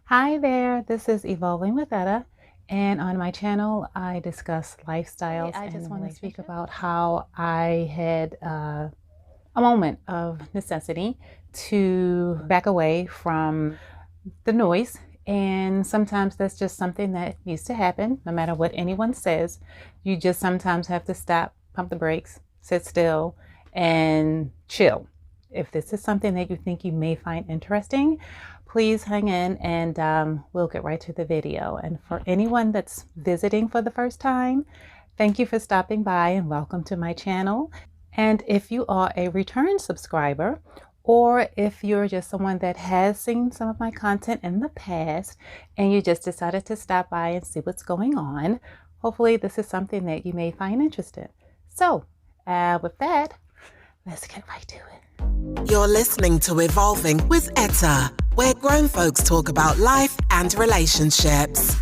Hi there, this is Evolving with Etta, and on my channel I discuss lifestyles. I just want to speak about how I had a moment of necessity to back away from the noise, and sometimes that's just something that needs to happen no matter what anyone says. You just sometimes have to stop, pump the brakes, sit still, and chill. If this is something that you think you may find interesting, please hang in and we'll get right to the video. And for anyone that's visiting for the first time, thank you for stopping by and welcome to my channel. And if you are a return subscriber, or if you're just someone that has seen some of my content in the past and you just decided to stop by and see what's going on, hopefully this is something that you may find interesting. So, with that, let's get right to it. You're listening to Evolving with Etta, where grown folks talk about life and relationships.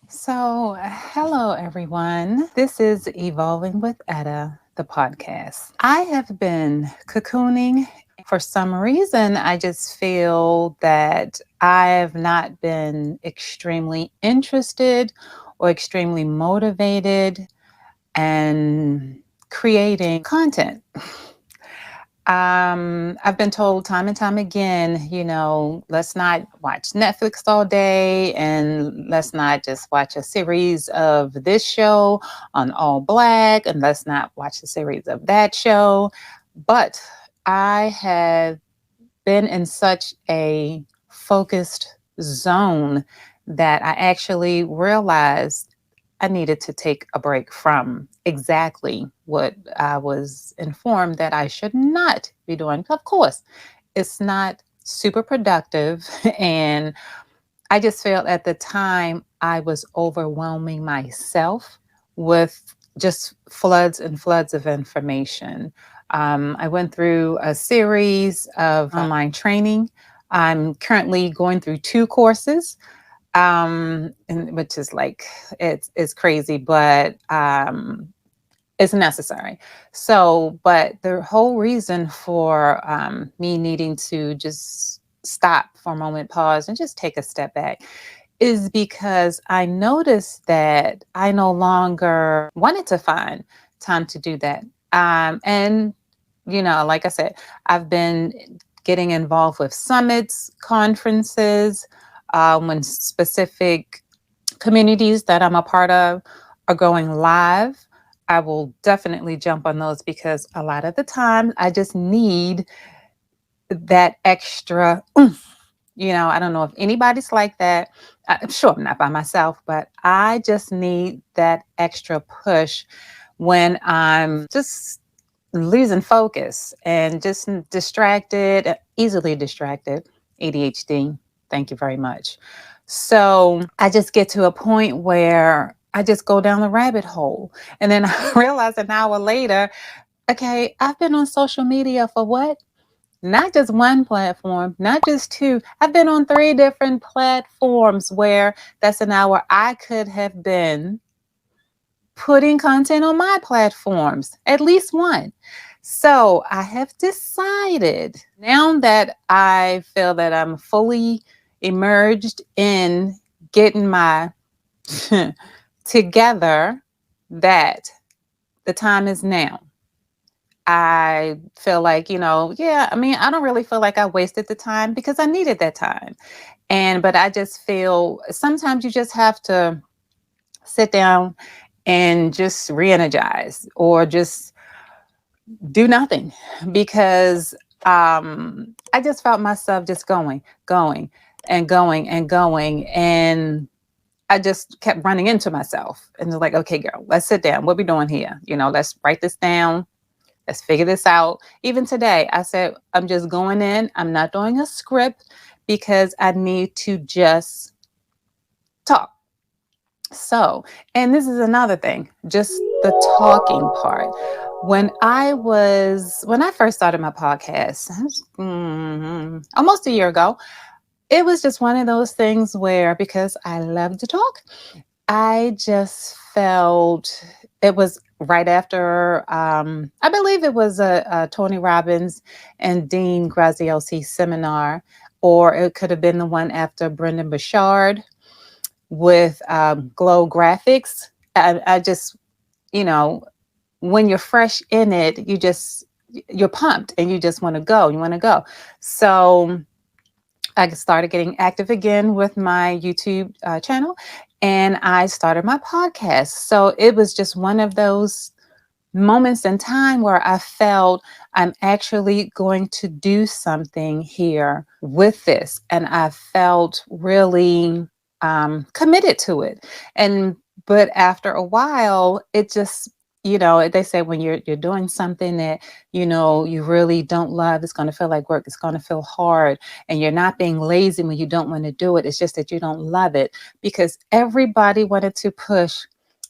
So, hello everyone. This is Evolving with Etta, the podcast. I have been cocooning. For some reason, I just feel that I've not been extremely interested or extremely motivated and creating content. I've been told time and time again, let's not watch Netflix all day and let's not just watch a series of this show on all black and let's not watch a series of that show. But I have been in such a focused zone that I actually realized I needed to take a break from exactly what I was informed that I should not be doing. Of course, it's not super productive. And I just felt at the time I was overwhelming myself with just floods and floods of information. I went through a series of online training. I'm currently going through 2 courses, and which is like it's crazy, but it's necessary. So, but the whole reason for me needing to just stop for a moment, pause, and just take a step back is because I noticed that I no longer wanted to find time to do that. And like I said, I've been getting involved with summits, conferences, when specific communities that I'm a part of are going live. I will definitely jump on those because a lot of the time I just need that extra oomph. I don't know if anybody's like that. I'm sure I'm not by myself, but I just need that extra push when I'm just losing focus and just distracted, easily distracted. ADHD. Thank you very much. So I just get to a point where I just go down the rabbit hole. And then I realize an hour later, okay, I've been on social media for what? Not just one platform, not just 2. I've been on 3 different platforms where that's an hour I could have been putting content on my platforms, at least one. So I have decided now that I feel that I'm fully emerged in getting my together, that the time is now. I feel like, I don't really feel like I wasted the time because I needed that time. But I just feel sometimes you just have to sit down and just re-energize or just do nothing because I just felt myself just going and going and going. And I just kept running into myself and was like, okay, girl, let's sit down. What are we doing here? Let's write this down. Let's figure this out. Even today, I said, I'm just going in. I'm not doing a script because I need to just talk. So, and this is another thing, just the talking part. When I first started my podcast, almost a year ago, it was just one of those things where, because I love to talk, I just felt it was right after, I believe it was a Tony Robbins and Dean Graziosi seminar or it could have been the one after Brendan Bouchard with glow graphics. I just, you know, when you're fresh in it, you're pumped and you just want to go. You want to go. So I started getting active again with my YouTube channel, and I started my podcast. So it was just one of those moments in time where I felt I'm actually going to do something here with this. And I felt really committed to it. But after a while, it just, they say when you're doing something that, you really don't love, it's going to feel like work. It's going to feel hard. And you're not being lazy when you don't want to do it. It's just that you don't love it, because everybody wanted to push.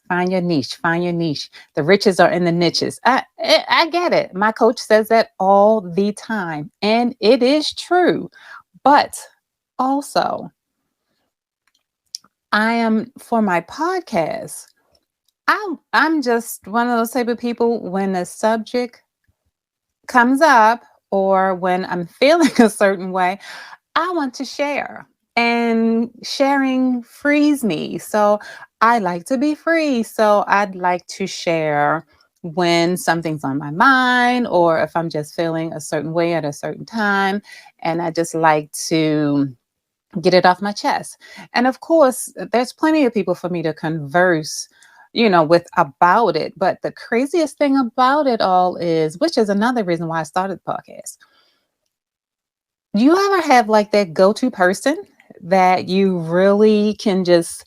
Find your niche, find your niche. The riches are in the niches. I get it. My coach says that all the time, and it is true. But also, I am for my podcast. I'm just one of those type of people, when the subject comes up or when I'm feeling a certain way, I want to share, and sharing frees me. So I like to be free. So I'd like to share when something's on my mind, or if I'm just feeling a certain way at a certain time. And I just like to get it off my chest. And of course, there's plenty of people for me to converse, with about it. But the craziest thing about it all is, which is another reason why I started the podcast. You ever have like that go-to person that you really can just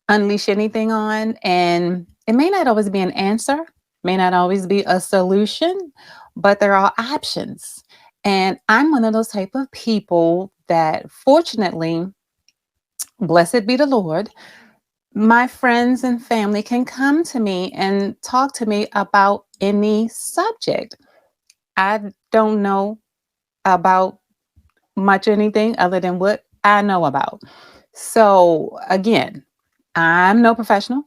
unleash anything on? And it may not always be an answer, may not always be a solution, but there are options. And I'm one of those type of people that, fortunately, blessed be the Lord, my friends and family can come to me and talk to me about any subject. I don't know about much anything other than what I know about. So again, I'm no professional,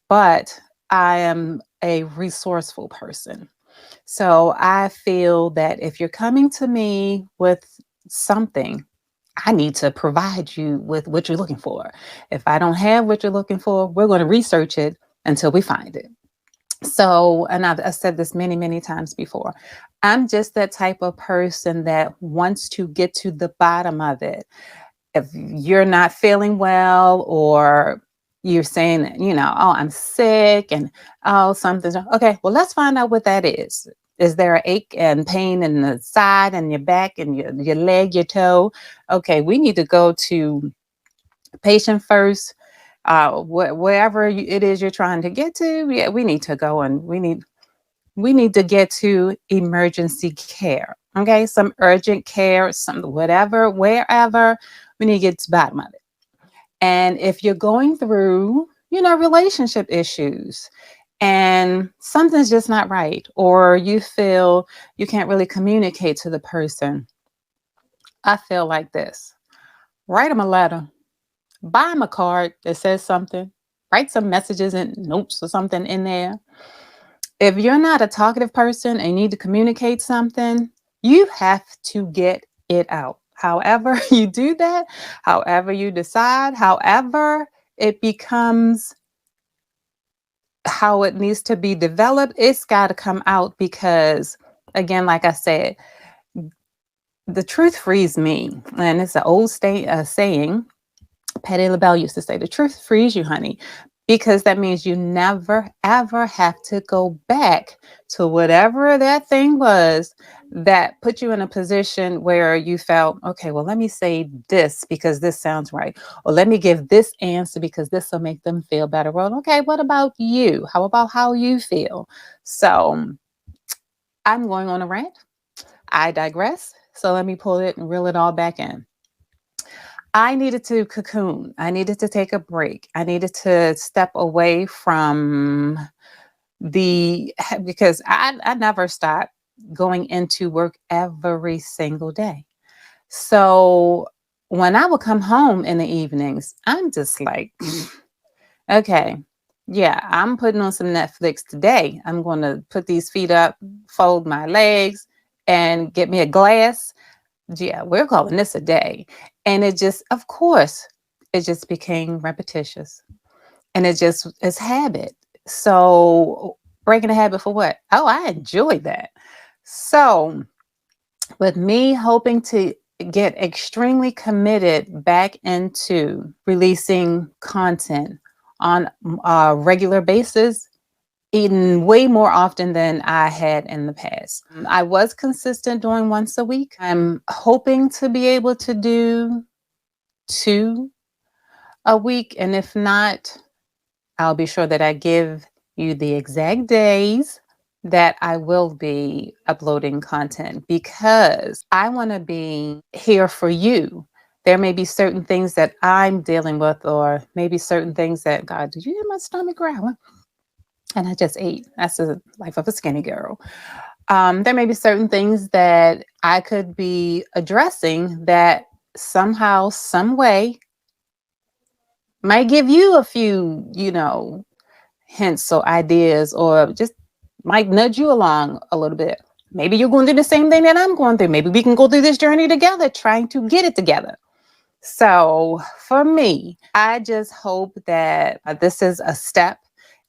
but I am a resourceful person. So I feel that if you're coming to me with something, I need to provide you with what you're looking for. If I don't have what you're looking for, we're going to research it until we find it. So, and I've said this many, many times before, I'm just that type of person that wants to get to the bottom of it. If you're not feeling well, or you're saying, oh, I'm sick, and oh, something's wrong. Okay, well, let's find out what that is. Is there an ache and pain in the side and your back and your leg, your toe? Okay, we need to go to patient first. Wherever it is you're trying to get to, yeah, we need to go, and we need to get to emergency care. Okay, some urgent care, some whatever, wherever, we need to get to the bottom of it. And if you're going through, relationship issues, and something's just not right, or you feel you can't really communicate to the person, I feel like this: write them a letter, buy them a card that says something, write some messages and notes or something in there. If you're not a talkative person and you need to communicate something, you have to get it out. However you do that, however you decide, however it becomes how it needs to be developed, it's got to come out, because, again, like I said, the truth frees me. And it's an old saying. Patti LaBelle used to say, the truth frees you, honey, because that means you never, ever have to go back to whatever that thing was that put you in a position where you felt, okay, well, let me say this because this sounds right. Or let me give this answer because this will make them feel better. Well, okay, what about you? How about how you feel? So I'm going on a rant. I digress. So let me pull it and reel it all back in. I needed to cocoon. I needed to take a break. I needed to step away from because I never stopped going into work every single day. So when I would come home in the evenings, I'm just like, okay, yeah, I'm putting on some Netflix today. I'm going to put these feet up, fold my legs, and get me a glass. Yeah, we're calling this a day. And it just, of course, it just became repetitious and it just is habit. So breaking a habit for what? Oh, I enjoyed that. So with me hoping to get extremely committed back into releasing content on a regular basis, eaten way more often than I had in the past. I was consistent doing once a week. I'm hoping to be able to do two a week. And if not, I'll be sure that I give you the exact days that I will be uploading content because I want to be here for you. There may be certain things that I'm dealing with, or maybe certain things that, God, did you hear my stomach growling? And I just ate. That's the life of a skinny girl. There may be certain things that I could be addressing that somehow, some way might give you a few, hints or ideas, or just might nudge you along a little bit. Maybe you're going through the same thing that I'm going through. Maybe we can go through this journey together, trying to get it together. So for me, I just hope that this is a step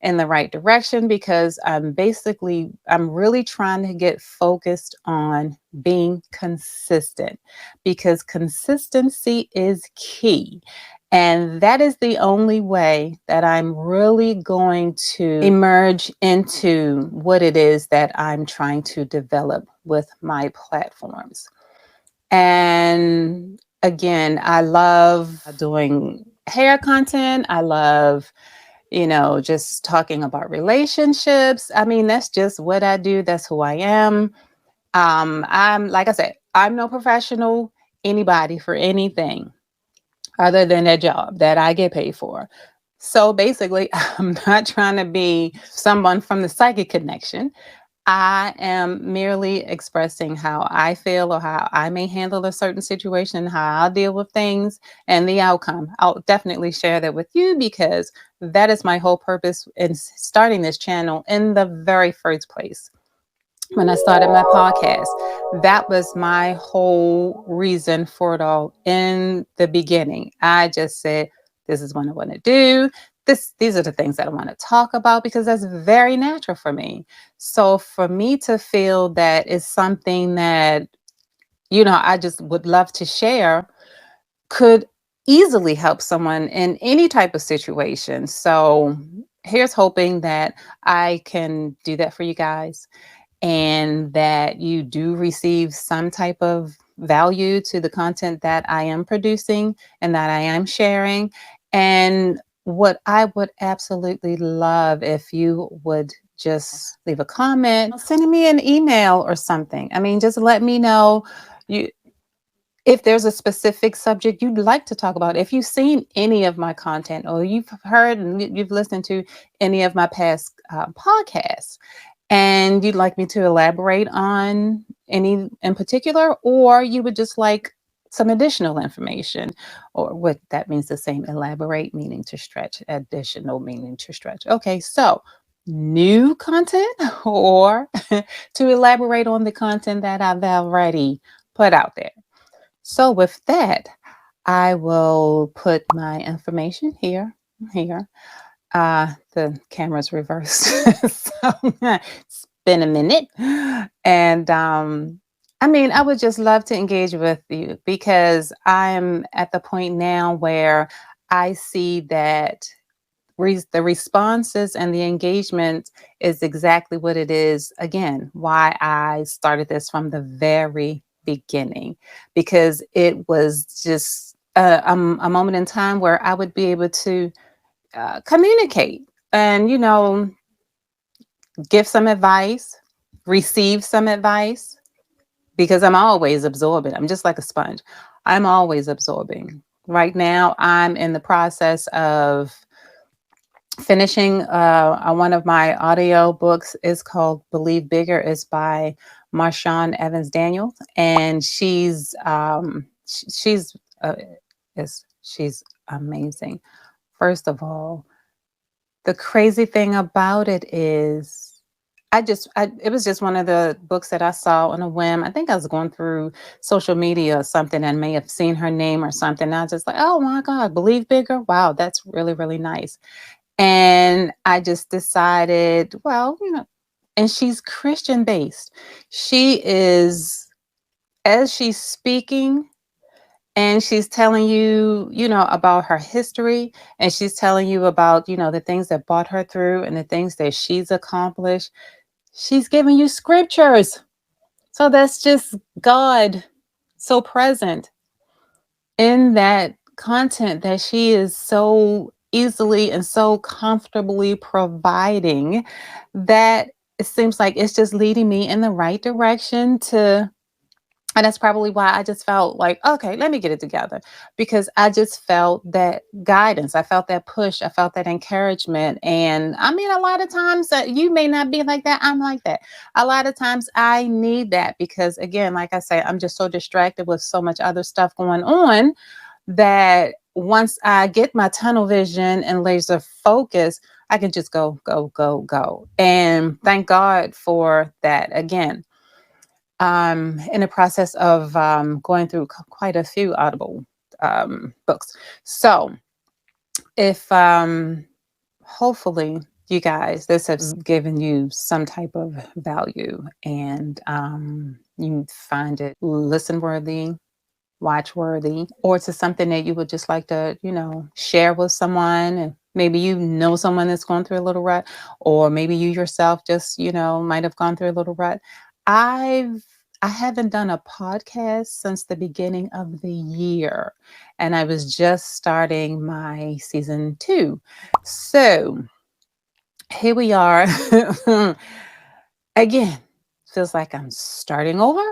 in the right direction because I'm really trying to get focused on being consistent because consistency is key. And that is the only way that I'm really going to emerge into what it is that I'm trying to develop with my platforms. And again, I love doing hair content. I love, just talking about relationships. I mean, that's just what I do. That's who I am. I'm, like I said, I'm no professional anybody for anything other than a job that I get paid for. So basically, I'm not trying to be someone from the psychic connection. I am merely expressing how I feel or how I may handle a certain situation, how I'll deal with things and the outcome. I'll definitely share that with you because that is my whole purpose in starting this channel in the very first place. When I started my podcast, that was my whole reason for it all in the beginning. I just said, this is what I want to do. These are the things that I want to talk about because that's very natural for me. So for me to feel that is something that, I just would love to share could easily help someone in any type of situation. So here's hoping that I can do that for you guys and that you do receive some type of value to the content that I am producing and that I am sharing. And what I would absolutely love if you would just leave a comment, send me an email or something. I mean, just let me know you if there's a specific subject you'd like to talk about. If you've seen any of my content or you've heard and you've listened to any of my past podcasts, and you'd like me to elaborate on any in particular, or you would just like some additional information, or what that means the same, elaborate meaning to stretch, additional meaning to stretch. Okay, so new content or to elaborate on the content that I've already put out there. So with that, I will put my information here. The camera's reversed. So it's been a minute. And I mean, I would just love to engage with you because I'm at the point now where I see that the responses and the engagement is exactly what it is. Again, why I started this from the very beginning, because it was just a moment in time where I would be able to communicate and, give some advice, receive some advice, because I'm always absorbing. I'm just like a sponge. I'm always absorbing. Right now, I'm in the process of finishing one of my audio books. Is called Believe Bigger. It's by Marshawn Evans Daniels, and she's uh, she's amazing. First of all, the crazy thing about it is it was just one of the books that I saw on a whim. I think I was going through social media or something and may have seen her name or something. And I was just like, oh my God, believe bigger. Wow, that's really, really nice. And I just decided, well, and she's Christian based. She is, as she's speaking, and she's telling you, about her history, and she's telling you about, the things that brought her through and the things that she's accomplished. She's giving you scriptures. So that's just God so present in that content that she is so easily and so comfortably providing, that it seems like it's just leading me in the right direction to. And that's probably why I just felt like, okay, let me get it together, because I just felt that guidance. I felt that push. I felt that encouragement. And I mean, a lot of times you may not be like that. I'm like that. A lot of times I need that because, again, like I say, I'm just so distracted with so much other stuff going on that once I get my tunnel vision and laser focus, I can just go, go, go, go. And thank God for that. Again, in the process of going through quite a few Audible books. So, if hopefully you guys, this has given you some type of value and you find it listen worthy, watch worthy, or to something that you would just like to, share with someone. And maybe someone that's going through a little rut, or maybe you yourself just, might have gone through a little rut. I haven't done a podcast since the beginning of the year, and I was just starting my season 2. So here we are. Again, feels like I'm starting over,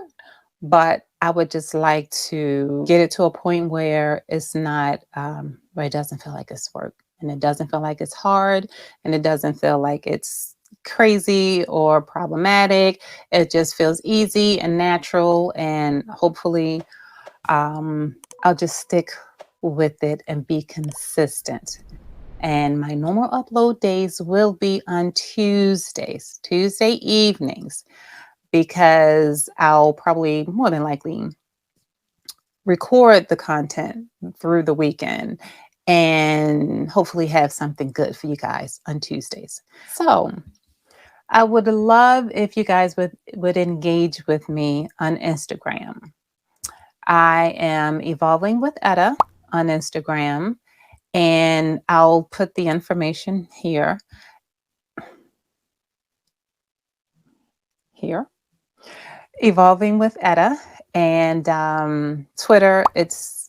but I would just like to get it to a point where it's not, where it doesn't feel like it's work, and it doesn't feel like it's hard, and it doesn't feel like it's crazy or problematic. It just feels easy and natural, and hopefully, I'll just stick with it and be consistent. And my normal upload days will be on Tuesdays, Tuesday evenings, because I'll probably more than likely record the content through the weekend and hopefully have something good for you guys on Tuesdays. So I would love if you guys would engage with me on Instagram. I am evolving with Etta on Instagram, and I'll put the information here. Evolving with Etta. And Twitter,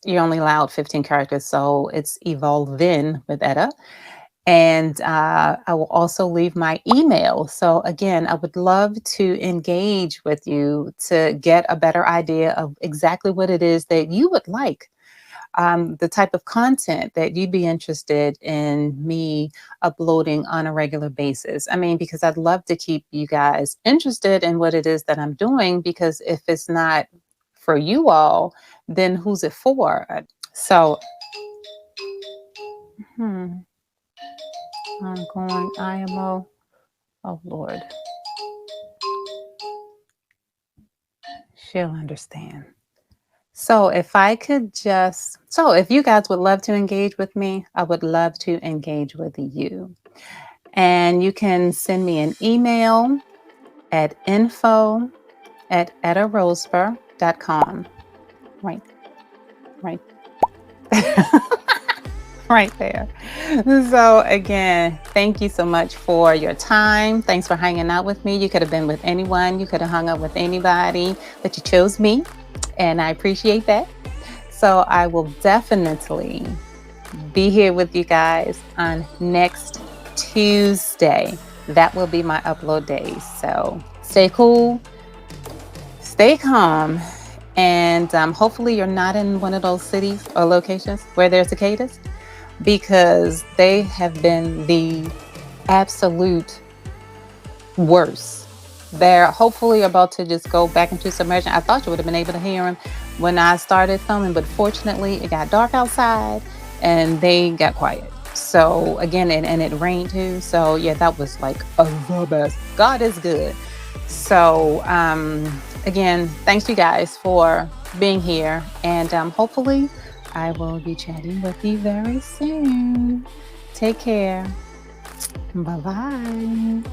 you're only allowed 15 characters, so it's evolving with Etta. And I will also leave my email. So again, I would love to engage with you to get a better idea of exactly what it is that you would like, the type of content that you'd be interested in me uploading on a regular basis. I mean, because I'd love to keep you guys interested in what it is that I'm doing, because if it's not for you all, then who's it for? So, ongoing IMO. Oh, Lord. She'll understand. So if you guys would love to engage with me, I would love to engage with you. And you can send me an email at info@ettaroseburg.com. Right. Right there. So again, thank you so much for your time. Thanks for hanging out with me. You could have been with anyone. You could have hung out with anybody, but you chose me, and I appreciate that. So I will definitely be here with you guys on next Tuesday. That will be my upload day. So stay cool, stay calm, and hopefully you're not in one of those cities or locations where there's cicadas, because they have been the absolute worst. They're hopefully about to just go back into submersion. I thought you would have been able to hear them when I started filming, but fortunately it got dark outside and they got quiet. So again, and it rained too. So yeah, that was like the best. God is good. So again, thanks you guys for being here, and hopefully I will be chatting with you very soon. Take care. Bye bye.